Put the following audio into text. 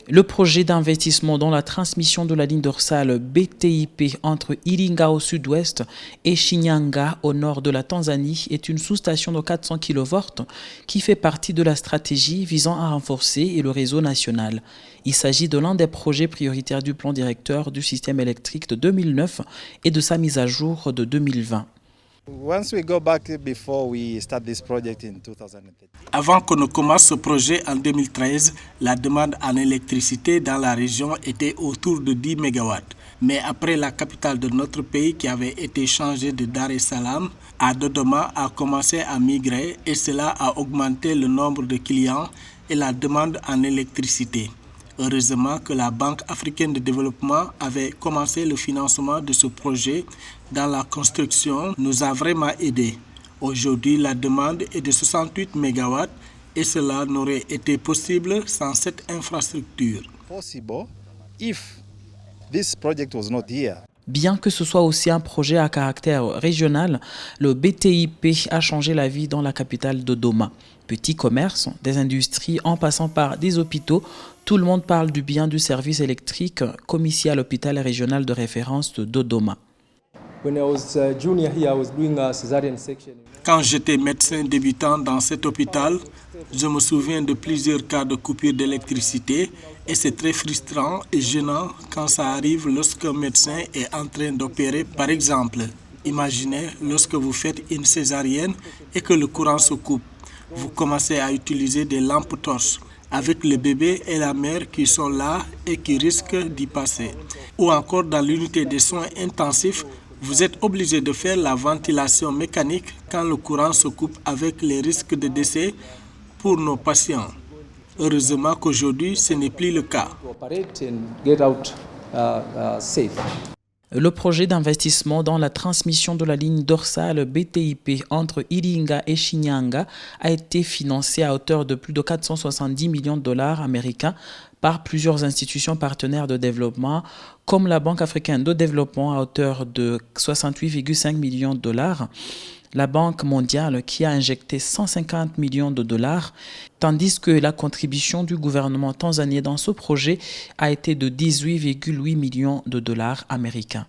Le projet d'investissement dans la transmission de la ligne dorsale BTIP entre Iringa au sud-ouest et Shinyanga au nord de la Tanzanie est une sous-station de 400 kV qui fait partie de la stratégie visant à renforcer le réseau national. Il s'agit de l'un des projets prioritaires du plan directeur du système électrique de 2009 et de sa mise à jour de 2020. Avant qu'on ne commence ce projet en 2013, la demande en électricité dans la région était autour de 10 MW. Mais après la capitale de notre pays qui avait été changée de Dar es Salaam à Dodoma a commencé à migrer et cela a augmenté le nombre de clients et la demande en électricité. Heureusement que la Banque africaine de développement avait commencé le financement de ce projet dans la construction, nous a vraiment aidés. Aujourd'hui, la demande est de 68 MW et cela n'aurait été possible sans cette infrastructure. Bien que ce soit aussi un projet à caractère régional, le BTIP a changé la vie dans la capitale Dodoma. Petits commerces, des industries en passant par des hôpitaux, tout le monde parle du bien du service électrique comme ici à l'hôpital régional de référence de Dodoma. Quand j'étais médecin débutant dans cet hôpital, je me souviens de plusieurs cas de coupure d'électricité et c'est très frustrant et gênant quand ça arrive lorsqu'un médecin est en train d'opérer par exemple. Imaginez lorsque vous faites une césarienne et que le courant se coupe. Vous commencez à utiliser des lampes torches avec le bébé et la mère qui sont là et qui risquent d'y passer. Ou encore dans l'unité des soins intensifs, vous êtes obligé de faire la ventilation mécanique quand le courant se coupe avec les risques de décès pour nos patients. Heureusement qu'aujourd'hui, ce n'est plus le cas. Le projet d'investissement dans la transmission de la ligne dorsale BTIP entre Iringa et Shinyanga a été financé à hauteur de plus de 470 millions de dollars américains par plusieurs institutions partenaires de développement, comme la Banque africaine de développement à hauteur de 68,5 millions de dollars, la Banque mondiale qui a injecté 150 millions de dollars, tandis que la contribution du gouvernement tanzanien dans ce projet a été de 18,8 millions de dollars américains.